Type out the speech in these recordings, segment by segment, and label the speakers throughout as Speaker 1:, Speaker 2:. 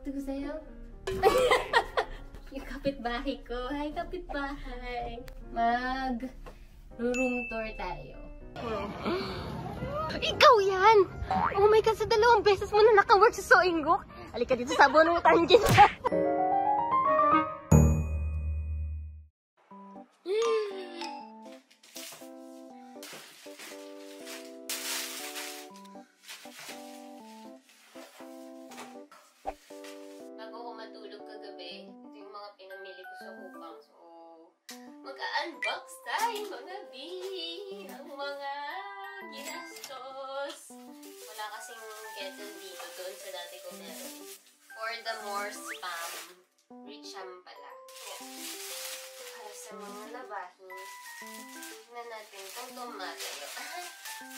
Speaker 1: sabi ko sa'yo? Yung kapitbahay ko. Hi, kapitbahay. Mag-room tour tayo.
Speaker 2: Ikaw yan! Oh my God, sa 2 beses mo na naka-work sa Soinggok. Halika dito sa bunutan kita.
Speaker 1: Bago ko matulog kagabi, ito yung mga pinamili ko sa Kupang. So, mag-unbox tayo mga B! Ang mga ginastos. Wala kasing kettle dito doon sa dati ko meron. For the more spam, Richam pala. Yan. Para sa mga labahin, tignan natin kung tumatayo.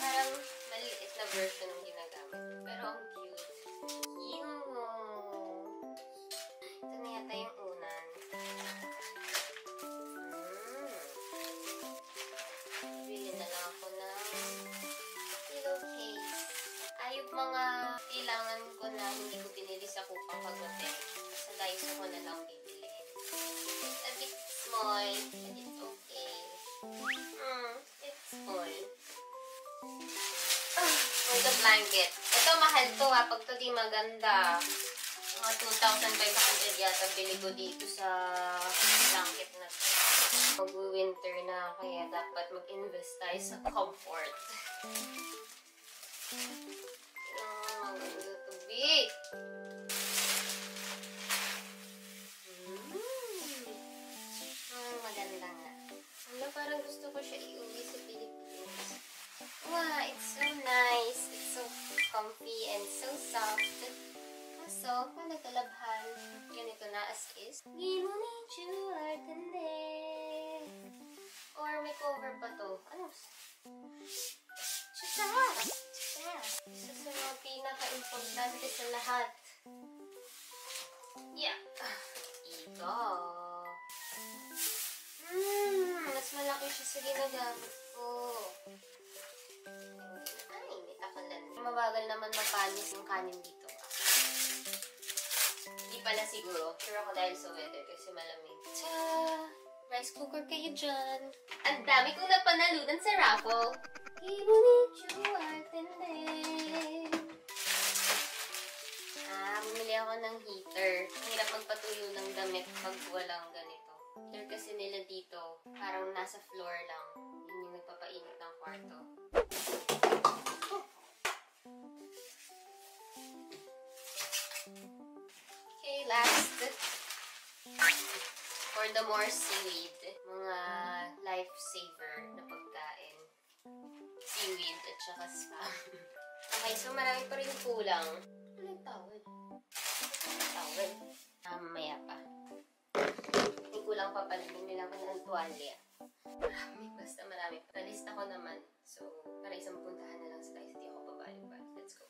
Speaker 1: Parang maliit na version ng ginagamit. Pero ang cute. Ito na yata yung unan. Bili na lang ako ng pillowcase. Ay, yung mga kailangan ko na hindi ko binili sa Kupang pagdating. Sa Daiso ko na lang bibili. It's a bit small, but it's okay. It's small. For the blanket. Ito, mahal to ha. Pag to di maganda. Mga 2,500 yata bili ko dito sa blanket na to. Mag-winter na, kaya dapat mag-invest tayo sa comfort. Maganda to be. Maganda nga. Ano, parang gusto ko siya iuwi sa Pilipinas. Wow, it's so nice. It's so comfy and so soft. So, nagkalabhan. Ganito na as is. Ginunit you are tende. Or may cover pa to. Ano? Chucha! Chucha! Isa sa mga pinaka-importante sa lahat. Yeah. Ito. Mas malaki siya sa ginagamit ko. Ay, may takalan. Mabagal naman mapanis yung kanin dito. Hindi pala siguro. Sure ako dahil sa weather kasi malamig. Tsa! Rice cooker kayo dyan. Ang dami kong napanalunan sa raffle. Ibunit you are tende. Bumili ako ng heater. Hirap magpatuyo ng damit pag walang ganito. Heater kasi nila dito, parang nasa floor lang. Yun yung nagpapainit ng kwarto. Okay, last. For the more seaweed. Mga lifesaver na pagkain. Seaweed at saka spam. Okay, so marami pa rin kulang. Ano yung towel? Towel? Mamaya pa. May kulang pa pala. Bumili ako ng tuwalya. Basta marami pa. Nalista ko naman. So, para isang puntahan na lang sila. Hindi ako babalik pa. Let's go.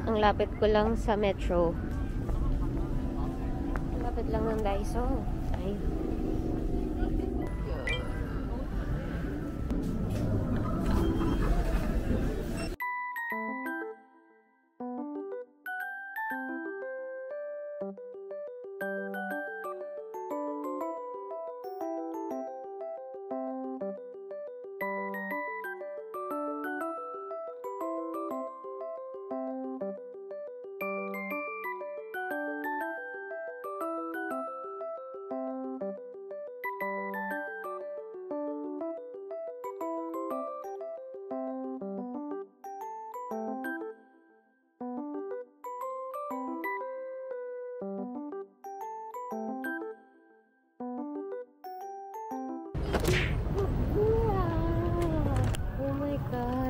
Speaker 2: Ang lapit ko lang sa metro. Ang lapit lang ng Daiso. Ay.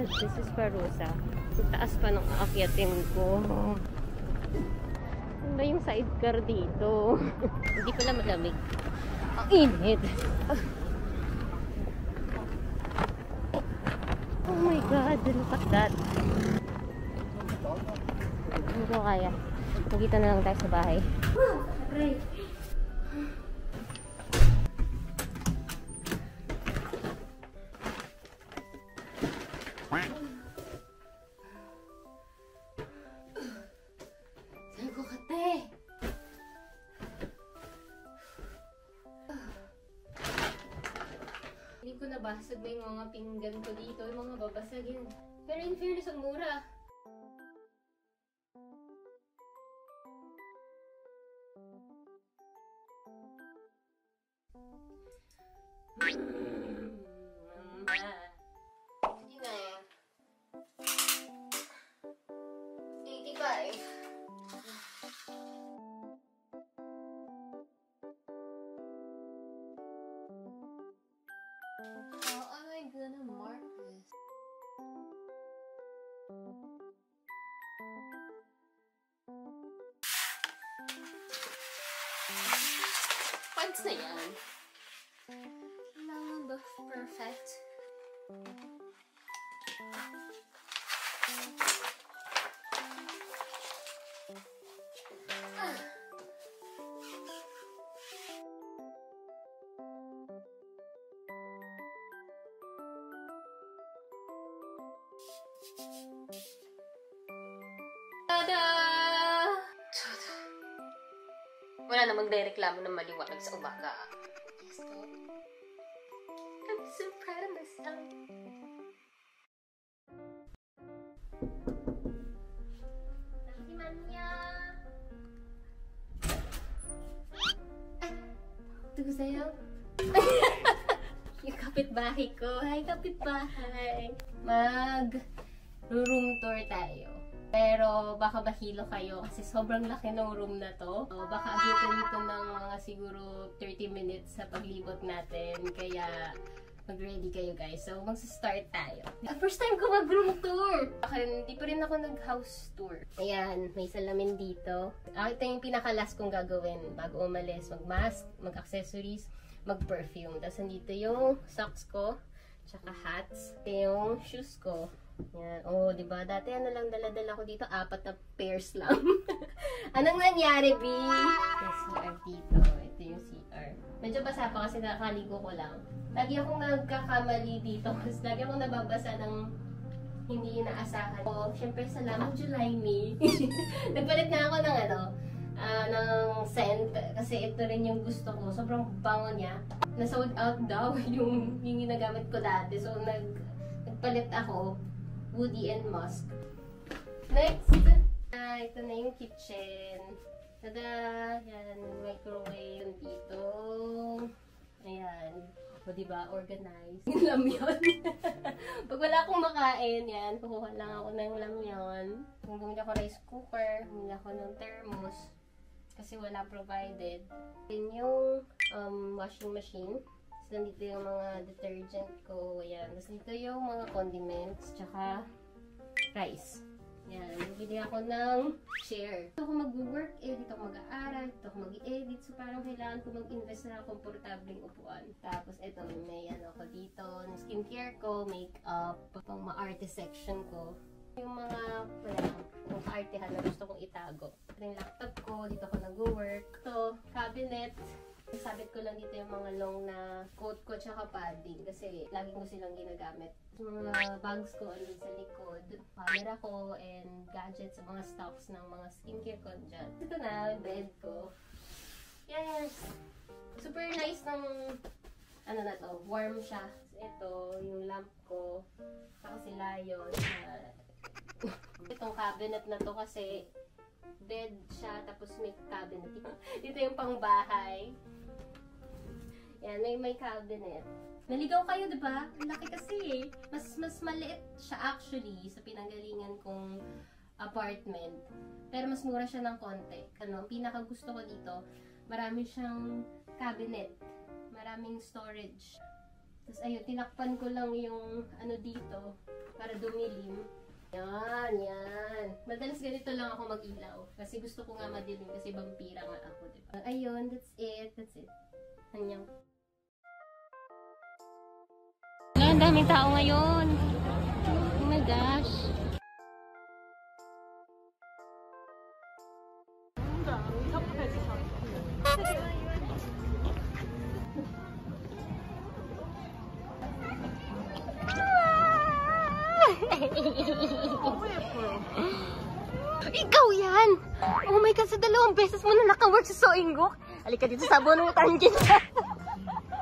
Speaker 2: This is Parusa. Taas pa nung aakyatin ko. Ano ba yung sidecar dito? Hindi pala malamig. Ang init. Oh my God, look at that. Hindi ko kaya. Magkita na lang tayo sa bahay. Aray. Saan ko kate? Hindi ko nabasag na yung mga pinggan ko dito. Yung mga babasagin. Pero in fairness, ang mura. Hindi na eh. 85. How am I gonna mark this? Pants na yan. Kailangan ba perfect? Tada! Wala namang reklamo ng maliwanag sa umaga. Yes, po. I'm so proud of myself. Si Manya! Ito ko sa'yo. Yung kapitbahay ko. Hi, kapitbahay! Mag-room tour tayo. Pero baka mahilo kayo kasi sobrang laki ng room na to. Baka abutin ito ng mga siguro 30 minutes sa paglibot natin. Kaya mag-ready kayo guys. So magsa-start tayo. First time ko mag-room tour! Baka hindi pa rin ako nag-house tour. Ayan, may salamin dito. Ito yung pinaka-last kong gagawin bago umalis. Mag-mask, mag-accessories, mag-perfume. Tapos nandito yung socks ko, tsaka hats. Ito yung shoes ko. Yan. Oh, diba? Dati ano lang dala-dala ko dito? 4 na pairs lang. Anong nangyari, B? Yung CR dito. Ito yung CR. Medyo basa pa kasi nakakaligo ko lang. Lagi akong nagkakamali dito kasi lagi akong nababasa ng hindi inaasahan. Oh, syempre salamat July me. Nagpalit na ako ng ng scent kasi ito rin yung gusto ko. Sobrang bango niya. Na-sold out daw yung ginagamit ko dati. So, nagpalit ako. Woody and Musk. Next! Ito na yung kitchen. Tada! Yan, microwave dito. Ayan. O diba, organized. Yung lamyon. Pag wala akong makain, yan, kukuha lang ako ng lamyon. Kung bumili ako rice cooker, bumili ako ng thermos. Kasi wala provided. Then yung washing machine. So, nandito yung mga detergent ko. Ayan. Tapos dito yung mga condiments. Tsaka rice. Ayan. Bibili ako ng chair. Dito ako mag-work. Dito ako mag-aaral. Dito ako mag-edit. So, parang kailangan ko mag-invest na komportabling upuan. Tapos, ito. May ako dito. Ng skincare ko. Makeup. Pang ma-arte section ko. Yung mga kung kaartehan na gusto kong itago. Ito yung laptop ko. Dito ako nag-work. Ito. Cabinet. Sabit ko lang dito yung mga long na coat ko tsaka padding kasi lagi ko silang ginagamit. Yung mga bags ko andun sa likod, camera ko, and gadgets, mga stocks ng mga skincare ko dyan. Ito na, yung bed ko. Yes! Super nice ng, ano na to, warm siya. Ito, yung lamp ko, saka si Lion. Itong cabinet na to kasi bed siya, tapos may cabinet. Dito yung pangbahay. Yan, may cabinet. Naligaw kayo, diba? Ang laki kasi eh. Mas maliit siya actually sa pinanggalingan kong apartment. Pero mas mura siya ng konti. Ang pinaka gusto ko dito, marami siyang cabinet. Maraming storage. Tapos ayun, tinakpan ko lang yung dito para dumilim. Yan. Madalas ganito lang ako mag-ilaw. Kasi gusto ko nga madilim kasi vampira nga ako, diba? Ayun, that's it. Anyang. Ang daming tao ngayon. gosh. Ikaw yan! Oh my God, sa 2 beses mo na naka-work sa Soinggok. Halika dito sa bunutan kita.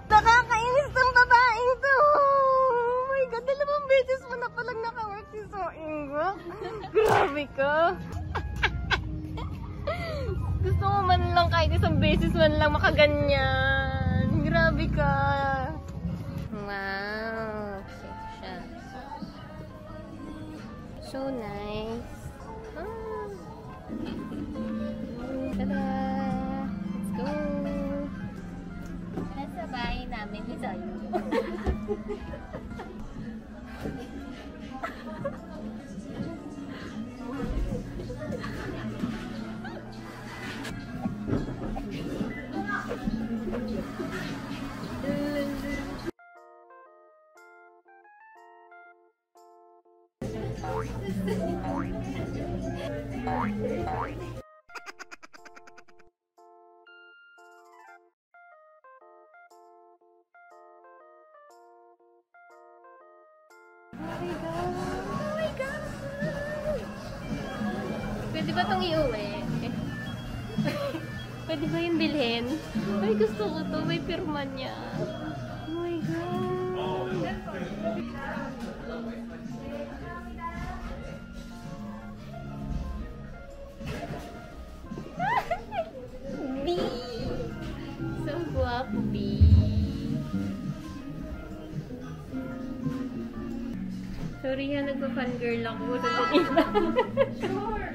Speaker 2: Nakakainis ng babaeng to. Oh my God, 2 beses mo na palang naka-work sa Soinggok. Grabe ka. Gusto mo man lang kahit 1 beses man lang makaganyan. Grabe ka. Wow. Siya. So nice. Tada! Let's go! Nasa bahay namin ni Zoyo. Pwede ba itong iuwi? Pwede ba yung bilhin? Ay, gusto ko to. May pirma niya. Oh my God. B! So guwapo, B. Sorry ha, nagpa-fangirl ako. Sure!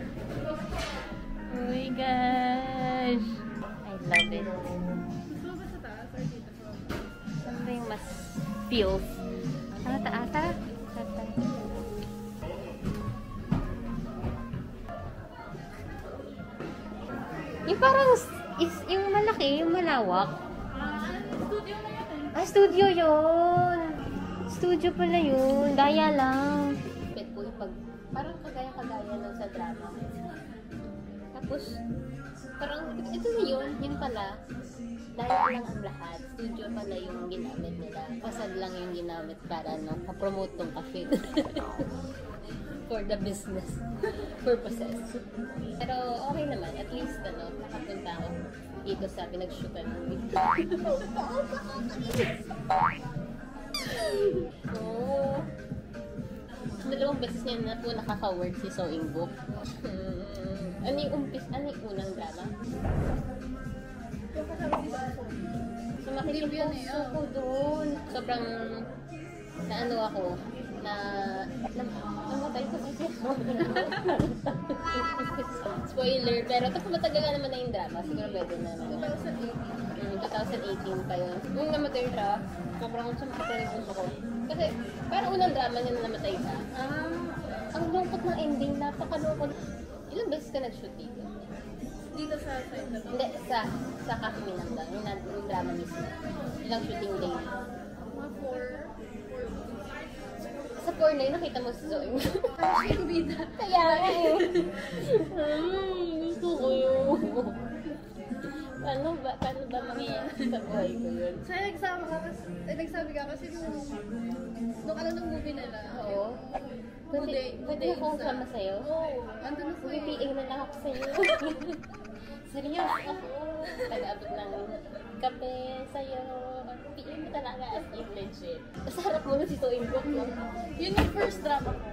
Speaker 2: Oh my gosh! I love it.
Speaker 3: Gusto ba sa taas or dito po?
Speaker 2: Ano ba yung mas feels? Ata. Yung parang, yung malaki, yung malawak.
Speaker 3: Studio na yan eh.
Speaker 2: Ah, studio yun! Studio pala yun. Gaya lang. Pwede po pag parang kagaya lang sa drama. Tapos, parang, ito na yun. Yun pala. Dahil lang ang lahat. Studio pala yung ginamit nila. Pasad lang yung ginamit para pa-promote tong cafe. For the business purposes. Pero okay naman. At least, nakapunta ako dito sa pinag-shootan ng video. Oh. 2 beses niya na po nakaka-work si Soinggok. Ano yung unang drama? So makikita ko doon. Sobrang naano ako na namatay ko kasi. Spoiler, pero kapag matagal na naman na yung drama, siguro pwede na naman. 2018 pa yun. Nung namatay siya, sobrang sumakit na yung puso ko. Kasi, parang unang drama niya na namatay siya. Ang lungkot ng ending, napakalungkot. Ilang beses ka nag-shoot dito?
Speaker 3: Dito sa side na to?
Speaker 2: Hindi, sa Cafe Minanda, yung drama mismo. Ilang shooting day.
Speaker 3: Mga 4.
Speaker 2: Sa 4 na yun, nakita mo si Zoe.
Speaker 3: Yung bida.
Speaker 2: Kaya eh. Gusto ko yun. Paano ba mangyayari sa buhay ko yun?
Speaker 3: Sa'yo nagsabi ka kasi nung nung movie nila.
Speaker 2: Oo. Pwede ako sama sa'yo?
Speaker 3: Oo. Andun na sa'yo.
Speaker 2: PA na lang ako sa'yo. Serious ako. Nag-abot ng kape sa'yo. PA mo talaga as in legit. Sa harap mo na si Soinggok mo.
Speaker 3: Yun yung first drama ko.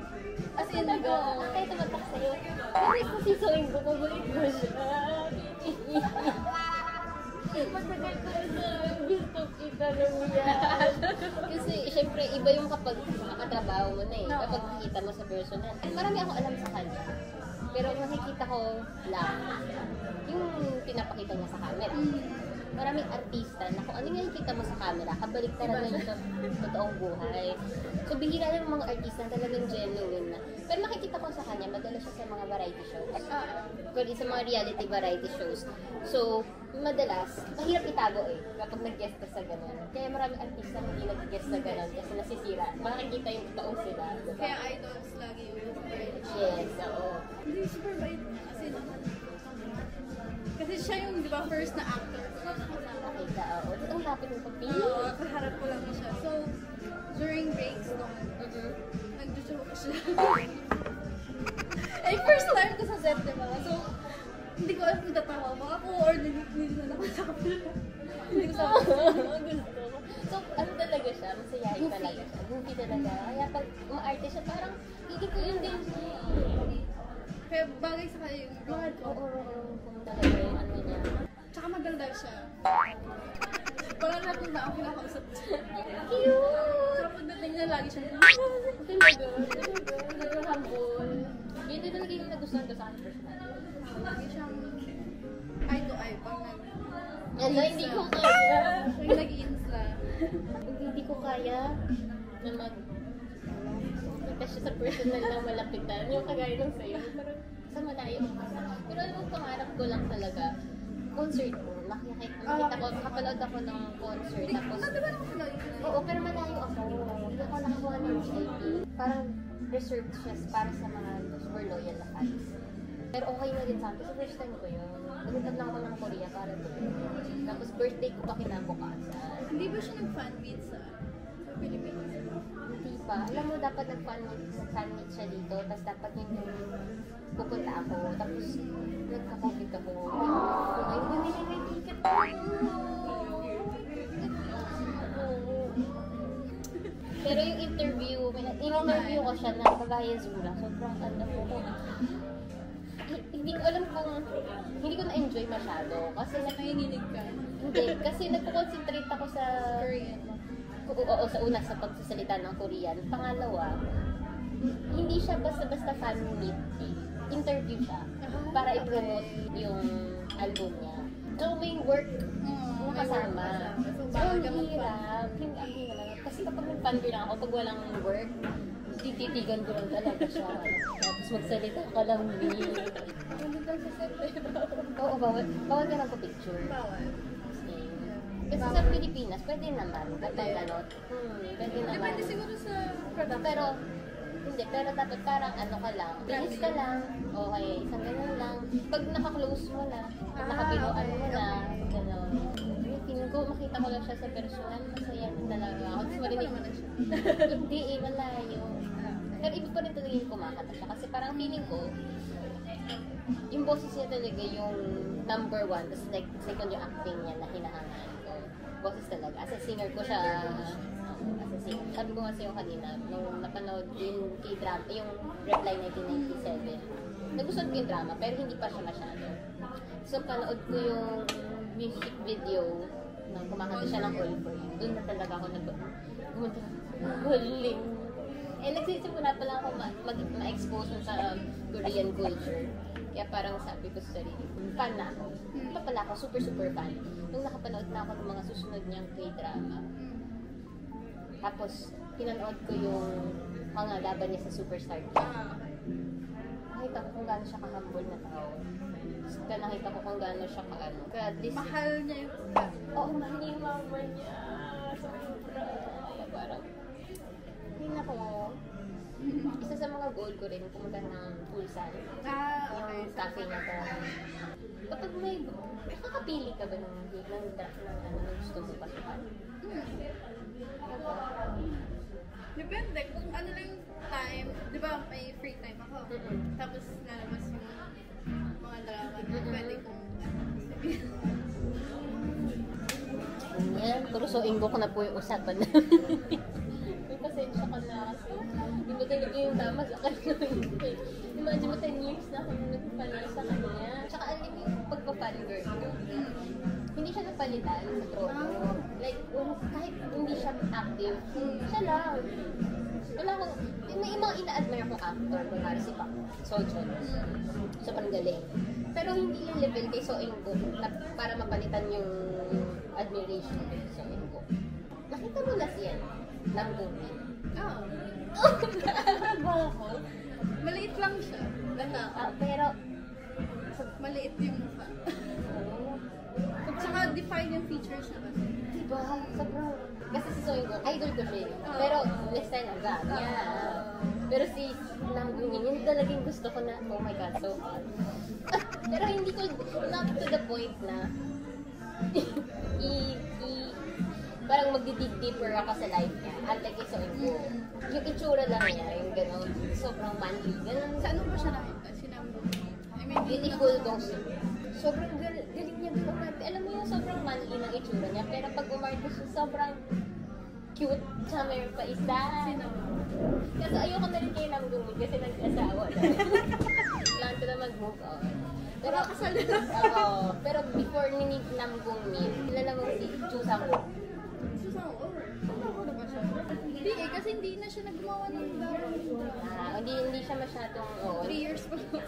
Speaker 3: As in,
Speaker 2: Kaya tumatak sa'yo. Pwede ko si Soinggok ko. Gulit mo siya. Matagal ko sa gusto kita lang yan. Kasi syempre iba yung kapag makatrabaho mo na eh. Kapag nakikita mo sa personal. Marami ako alam sa kanya. Pero nakikita ko lang yung pinapakita niya sa camera.
Speaker 1: maraming artista na kung ano yung nakikita mo sa camera, kabaliktaran na yun sa totoong buhay. So, bihira lang yung mga artista na talagang genuine na. Pero nakikita ko sa kanya, madala siya sa mga variety shows. Kundi sa mga reality variety shows. So, madalas, mahirap itago kapag nag-guest ka sa ganun. Kaya maraming artista hindi nag-guest sa ganun kasi nasisira. Makikita yung totoong sila. Diba?
Speaker 3: Kaya idols lagi yung
Speaker 1: Yes, oo.
Speaker 3: Hindi, super bait. Kasi siya yung, di ba, first na actor.
Speaker 1: Nakita, oo. Ang lapit ng pagpili.
Speaker 3: Oo, kaharap ko lang siya. So, during breaks, nag-joke siya. Eh, first time ko sa set, di ba? So, hindi ko alam kung tatawa ba ako or hindi na nakasama. Hindi ko sabi.
Speaker 1: Gusto ko. So, ano talaga siya? Masayahin talaga siya. Goofy talaga. Kaya pag umaarte siya, parang hindi ko yun din siya.
Speaker 3: Kaya bagay sa kanya yung role ko.
Speaker 1: Oo, kung talaga yung ano niya.
Speaker 3: Tsaka magdaldal siya. Parang natin na ako kinakausap siya.
Speaker 1: Cute!
Speaker 3: Tsaka pagdating niya, lagi siya.
Speaker 1: Talaga, talaga humble. Yun din talaga yung nagustuhan ko sa akin personal.
Speaker 3: Lagi siyang eye to eye pag
Speaker 1: Ano, hindi ko kaya.
Speaker 3: Pag nag-insta.
Speaker 1: Hindi ko kaya na kita siya sa personal na malapitan. Yung kagaya ng sa'yo. Parang sa malayo. Pero alam mo, pangarap ko lang talaga. Concert ko. Nakita ko, nakapanood ako ng concert. Tapos, oo, pero malayo ako. Hindi ako nakakuha ng VIP. Parang reserved siya para sa mga super loyal na fans. Pero okay na din sa akin. Kasi first time ko yun. Nagpunta lang ako ng Korea para doon. Tapos birthday ko pa kinabukasan.
Speaker 3: Hindi ba siya nag-fan meet sa Pilipinas?
Speaker 1: Hindi pa. Alam mo, dapat nag-fan meet siya dito. Tapos dapat yun yung pupunta ako. Tapos nagka-COVID ako. Ay, bumili may ticket ko. Pero yung interview ko siya na kagaya Zura. Sobrang ano ko. Hindi ko alam kung hindi ko na-enjoy masyado kasi
Speaker 3: Nakinig ka.
Speaker 1: hindi kasi nagko-concentrate ako sa
Speaker 3: Korean.
Speaker 1: Oo, sa una sa pagsasalita ng Korean. Pangalawa, hindi siya basta-basta fan meet. Interview siya para i-promote yung album niya. So may work na kasama. So ang hirap. Hindi lang. Kasi kapag nag-fan lang ako, pag walang work, tititigan ko lang talaga siya. Tapos magsalita ka lang din.
Speaker 3: Ano daw sa set, diba?
Speaker 1: Oo, bawal ka lang po picture.
Speaker 3: Bawal.
Speaker 1: Kasi sa Pilipinas, pwede naman. Kapag ano, pwede naman.
Speaker 3: Depende siguro sa product.
Speaker 1: Pero dapat parang ano ka lang. Bilis ka lang. Okay, isang ganun lang. Pag naka-close mo na, pag nakabinuan mo na, gano'n. Feeling ko, makita ko lang siya sa personal. Masaya na talaga ako. Tapos marinig mo na siya. Hindi malayo. Pero iba pa rin talaga yung kumakanta siya. Kasi parang feeling ko, yung boses niya talaga yung number one. Tapos like, second yung acting niya na hinahangaan ko. Boses talaga. As a singer ko siya, as a singer. Sabi ko kasi yung kanina, nung napanood yung K-drama, yung Reply 1997. Nagustuhan ko yung drama, pero hindi pa siya masyado. So, panood ko yung music video nang kumakanta siya ng All For You. Doon na talaga ako huling. Eh, nagsisimula pa lang ako ma-expose sa Korean culture. Kaya parang sabi ko sa sarili, fan na ako. Iba pala ako, super fan. Nung nakapanood na ako ng mga susunod niyang K-drama. Tapos, pinanood ko yung mga laban niya sa Superstar. Nakita ko kung gaano siya ka-humble na tao. Nakita ko kung gaano siya ka-ano.
Speaker 3: Mahal niya yung
Speaker 1: Oo, mahal niya yung mama niya. Sobra. Kaya parang, hindi na ko. Isa sa mga goal ko rin, pumunta ng Ulsan.
Speaker 3: okay.
Speaker 1: Yung cafe niya ka. Kapag may nakakapili ka ba ng gusto mo pasukan?
Speaker 3: Depende kung ano lang yung time. Di ba may free time ako? Tapos lalabas yung mga drama na pwede kong
Speaker 1: Yan, kurusuin ko na po yung usapan na. May pasensya ka na kasi hindi mo talaga yung tama sa kanya. Imagine mo 10 years na akong nagpapala sa kanya. Tsaka alam mo yung pagpa-fangirl ko. Hindi siya napalitan sa trono. Like, kahit hindi siya active, siya lang. Wala akong, may mga ina-admire akong actor, kunwari si Pak Seo-joon. Sobrang galing. Pero hindi yung level kay Seo In-guk na para mapalitan yung admiration kay Seo In-guk. Nakita mo na siya, Nam Gung-min.
Speaker 3: Oo.
Speaker 1: Ba ako?
Speaker 3: Maliit lang siya.
Speaker 1: Pero,
Speaker 3: Maliit yung mukha. Tsaka define yung features niya kasi.
Speaker 1: diba, sobrang, kasi si Seo In-guk, idol ko siya. Pero, next time, Pero si Nam Gung-min, yun talagang gusto ko na, oh my god, so hot. Pero hindi ko, not to the point na, parang magdi-dig deeper ako sa life niya. Unlike kay Seo In-guk. Yung itsura lang niya, yung gano'n, sobrang manly. Ganun,
Speaker 3: Sa ano ba siya nakita? Sinambo. I mean,
Speaker 1: beautiful dong siya. Sobrang galing niya umarte. Alam mo yung sobrang manly ng itsura niya, pero pag umarte siya, sobrang cute. Tsaka mayroon pa isa. Kasi ayoko na rin kay Nam Gung-min kasi nag-asawa na. Plan ko na mag-move on. Pero
Speaker 3: kasal
Speaker 1: oo. Pero before ni Nam Gung-min, kilala mo si Chu Sang-woo.
Speaker 3: Ano ba siya? Hindi kasi hindi na siya naggumawa ng drama.
Speaker 1: Hindi siya masyadong,
Speaker 3: 3 years pa lang.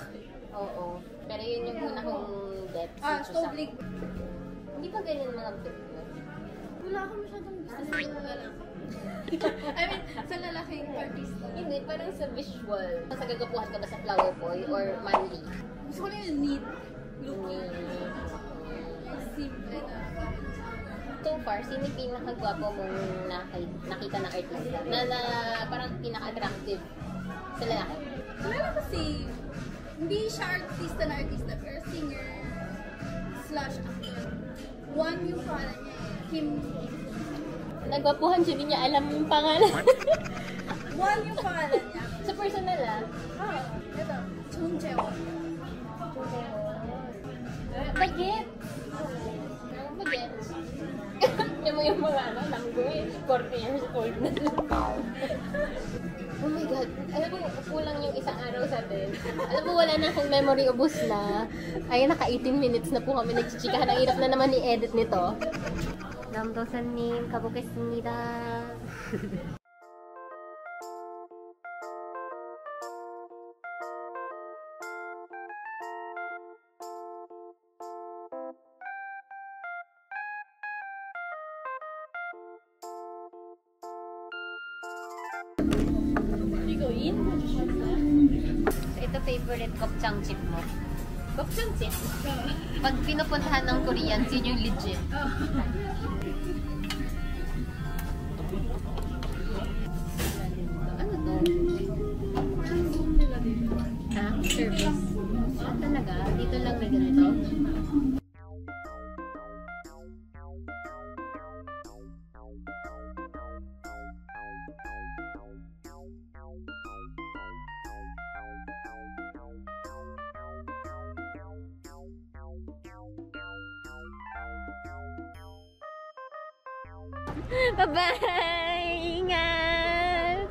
Speaker 1: Oo. Pero yun yung una kong depth, si Chu
Speaker 3: Stove
Speaker 1: Sang-woo.
Speaker 3: League.
Speaker 1: Hindi pa ganyan mga depth mo.
Speaker 3: Wala akong masyadong gusto sa mga lalaki. I mean, sa lalaking artista.
Speaker 1: Hindi, parang sa visual. Sa gagapuhan ka ba sa flower boy or manly?
Speaker 3: Gusto ko na yung neat looking.
Speaker 1: Mm.
Speaker 3: Yung simple na.
Speaker 1: So far, sino yung pinakagwapo mong nakita ng artista? Na parang pinaka-attractive sa lalaki?
Speaker 3: Kilala ko hindi siya artista na artista, pero singer / actor. One yung pangalan niya, Kim.
Speaker 1: Nagwapuhan siya, hindi niya alam yung pangalan.
Speaker 3: One yung pangalan niya.
Speaker 1: Sa personal
Speaker 3: Ito. Chung Jae-won.
Speaker 1: Bagets! Bagets? Yan mo yung mga Nam Gung-min, 40 years old na sila. Oh my God. Alam mo, kulang yung isang araw sa atin. Alam mo, wala na akong memory ubos na. Ayun, naka 18 minutes na po kami nagchichikahan. Ang hirap na naman i-edit nito. 남도사님 가보겠습니다.
Speaker 3: 이거 인도 주셨어요?
Speaker 1: Ito favorite kopchang chip mo. Kopchang chip? Pag pinupuntahan ng Korean, yun yung legit. Ano to? Ha? Service? Ah, talaga? Dito lang na ganito? Bye-bye! Ingat!